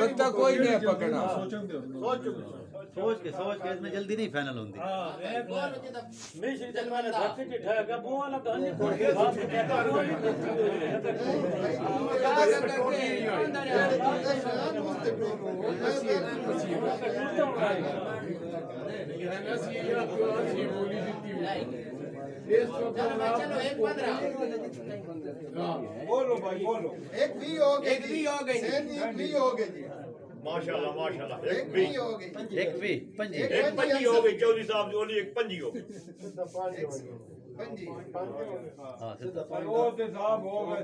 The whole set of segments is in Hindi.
बच्चा कोई नहीं पकड़ा सोच के इतना जल्दी नहीं फाइनल होंगी। चलो 1-15 बोलो भाई बोलो। एक भी हो गई जी। माशाल्लाह माशाल्लाह एक भी हो गई एक भी पंजी एक पंजी हो गई चौधरी साहब जो एक पंजी हो गई पंजी हां साहब हो गए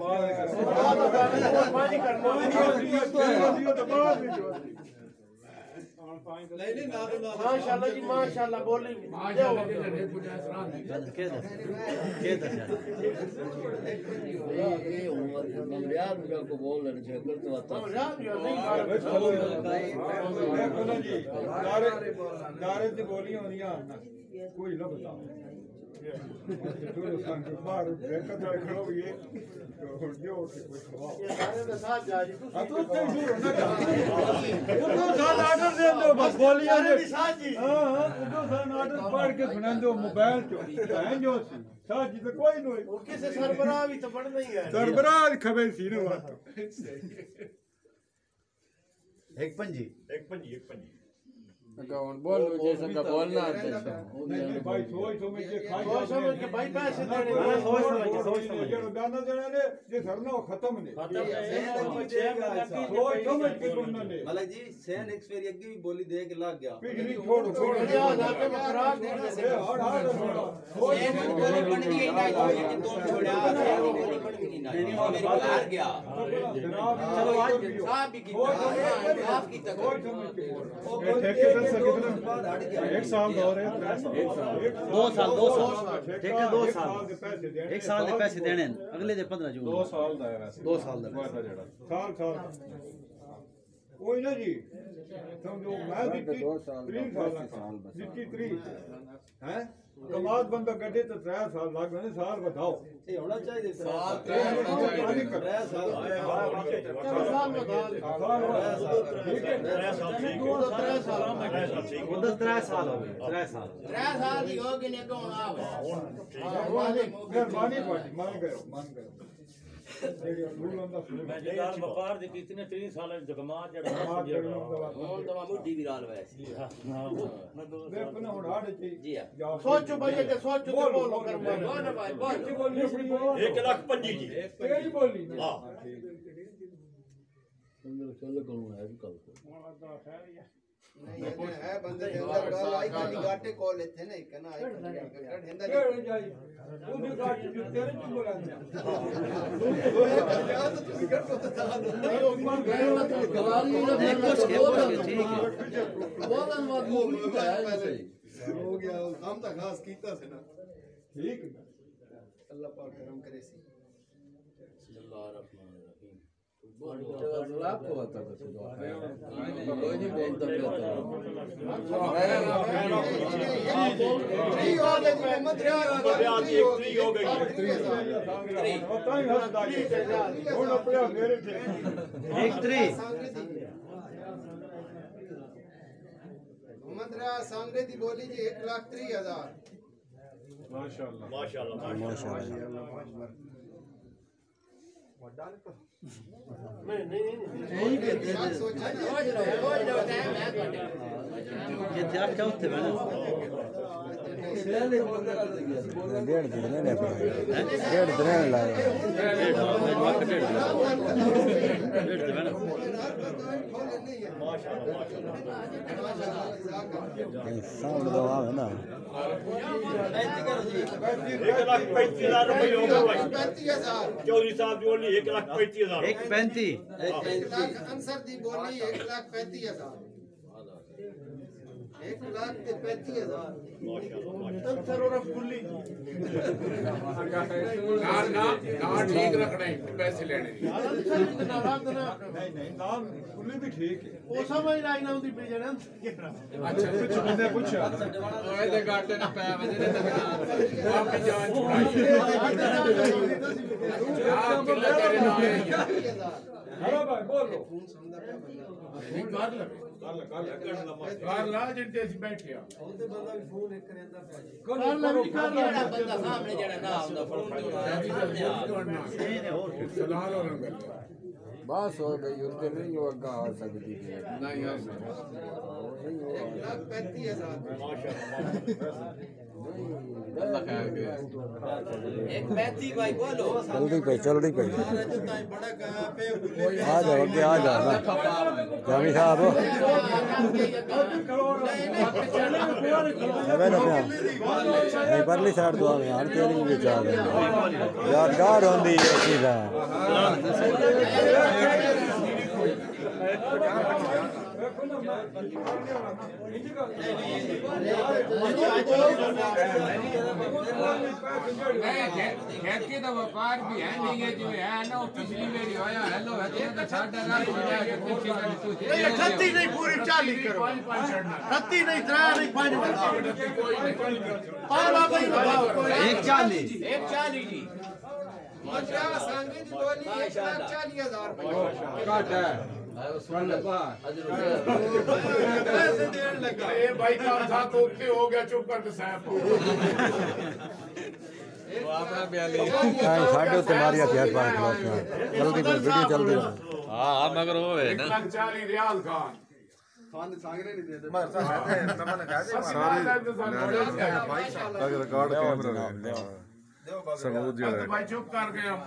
माशाल्लाह जी माशाल्लाह बोली को बोल रहे थे नारे से बोली होनी कोई ना बताओ बाहर देखत खड़ो ये जो कोई खवाओ ये सारे के साथ जा जी तो शुरू ना तो साथ ऑर्डर दे दो बस बोलिए रे साथ जी हां तो साथ ऑर्डर पढ़ के सुना दो मोबाइल तो है जो साथ जी तो कोई नहीं वो किसे सरबराह भी तो पढ़ना ही है सरबराह खबर सी ना बात एक पंजी बोल जैसा का बोलना नहीं भाई सोच समझ के खाई समझ के भाई पैसे देने सोच समझ ये गाना देना ने ये धरना खत्म ने सोच समझ के सुनना ने मलक जी सेन एक्सपेरी अगे भी बोली दे के लग गया पिछली छोड़ जाके खराब देने से एक गोली बन गई ना ये दो छोड़ा गोली बन गई ना मेरे हार गया चलो आज साहब भी की आप की तक एक साल दो रहे 2 साल ठेके 2 साल एक साल के पैसे देने अगले दे 15 जून 2 साल दा है 2 साल दा साल कोई ना जी समझो मैं दिखी 3 साल दिखी 3 हैं कमाद बंदा गड्ढे तो 3 साल लग गए साल बताओ ये होना चाहिए साल 3 साल हो गए 3 साल 3 साल की होगी ने कौन आवे मेहरबानी पार्टी मान गए मैं व्यापार दे कितने 3 साल जगमात जड़ा ਹੁਣ ਤਾਂ ਮੁੱਢੀ ਵੀ ਰਾਲ ਵੈਸੀ देखो ना उड़ा दे जी सोचो भाई के सोचो तो बोलो कर बोल भाई बोल 1,50,000 जी तेरी बोली हां चलो कौन है कल नहीं है बंदे के अंदर गाल आई खाली गाटे कॉल लेते ना एक ना हिंदा उदी गाट तेरे की बोला हो गया हम तो खास कीता से ना ठीक अल्लाह पाक करम करे सी लाख को आता कोई नहीं बोलता हो गई मोहम्मद रियाज सांगरे दी बोली जी 1,30,000 माशाल्लाह माशाल्लाह नहीं सोचा रोज टाइम है ये क्या होते हैं ना डेढ़ दिन ने लाए साउंड दवा है ना 1,35,000 रुपये हो गए भाई 35,000 चौधरी साहब जो बोली 1,35,000 1,35,000 अंसर दी बोली 1,35,000 ठीक रखना है पैसे लेने नहीं नाम खुली भी ठीक है ਉਹ ਸਮਝ ਨਹੀਂ ਆਉਂਦੀ ਪਈ ਜਣਾ अच्छा कुछ बंदे पूछा ओए दे गाटे ने पै वजने ते अपनी जान छुड़ाई आप किला तेरे नाम है हेलो भाई बोलो कर ला जिनते ਅਸੀਂ बैठे आ ਉਹਦੇ ਬੰਦਾ ਵੀ ਫੋਨ ਇੱਕ ਰਹਿੰਦਾ ਪਿਆ ਜੀ ਜਿਹੜਾ ਬੰਦਾ ਸਾਹਮਣੇ ਜਿਹੜਾ ਨਾ ਆਉਂਦਾ ਫੋਨ ਤੇ सलाल और रंगल बस हो गई उनके नहीं वो अग्गा आ सकती थी नहीं यार अल्लाह खैर करे ਇੱਕ ਬੈਠੀ ਭਾਈ ਬੋਲੋ जल्दी पे जल्दी पे ਬੜਾ ਕਹਾ ਪੇ आ जाओ अगे आ जाओ ना जामी साहब मैं ना प्यार नहीं परली साइड तो आवे यार तेरी भी चाह यार गार होंदी है सीधा ठेके का व्यापार भी है नहीं है जो है ना वो पिछली मेरी होया हेलो है तो साढ़े रात हो जाए कि पिछली वाली तू ਖੱਤੀ ਨਹੀਂ ਪੂਰੀ 40 ਕਰੋ ਖੱਤੀ ਨਹੀਂ 3 ਨਹੀਂ 5 ਪਾਲਾ ਬਈ ਲਗਾਓ 140 140 ਜੀ ਮਾਸ਼ਾ ਸੰਗੀ ਦੀ ਬੋਲੀ 1,40,000 घट है ਪੈਸੇ ਦੇਣ ਲੱਗਾ ये भाई का था तो ओके हो गया चुप कर के साहब वो अपना बयाली साढ़े उत्ते मारिया प्यार पान खिलाते हैं जल्दी पर वीडियो जल्दी हाँ मगर वो है ना 1,40,000 रियाल खान ਖਾਨ ਸਾਗਰੇ ਨਹੀਂ ਦੇ ਦੇ अगर रिकॉर्ड कैमरा सबूत जो है भाई चुप कर गए हम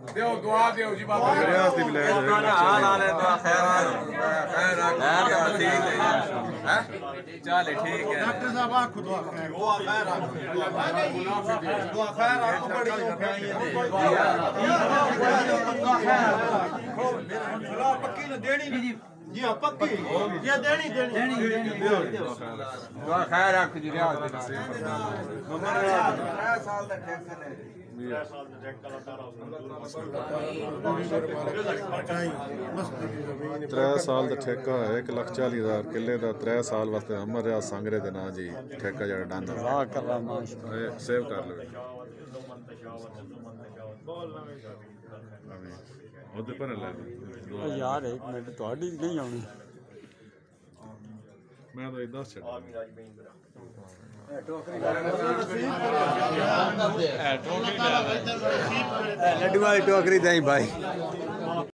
देओ दुआ देओ जी बाबा रियाज दी विलायत चल ठीक है ਡਾਕਟਰ ਸਾਹਿਬ ਆ ਖੁਦਾ ਖੈਰ ਉਹ ਆ ਖੈਰ ਆ ਦੁਆ ਖੈਰ ਆ ਬੜੀ ਖਲਾ ਪੱਕੀ ਨਾ ਦੇਣੀ ਜੀ ਜੀ ਹਾਂ ਪੱਕੀ ਜੇ ਦੇਣੀ दुआ खैर रख जी रियाज दे नसीब 3 ਸਾਲ ਦਾ ਟੈਕਸ ਲੈ 3 ਸਾਲ ਦਾ ਠੇਕਾ ਹੈ 1,40,000 ਕਿੱਲੇ ਦਾ 3 ਸਾਲ ਵਾਸਤੇ ਅਮਰ ਰਿਆਜ਼ ਸੰਗਰੇ ਦੇ ਨਾਂ ਜੀ ਠੇਕਾ ਜਿਹੜਾ ਡਾਂਦਾ वाह कर रहा माश ਸੇਵ ਕਰ ਲਓ ਉਹਦੇ ਪਰ ਲੈ यार एक मिनट थोड़ी नहीं आनी ਮੈਂ ਤਾਂ ਇਦਾਂ ਛੱਡ लड्डू वाली टोकरी दई भाई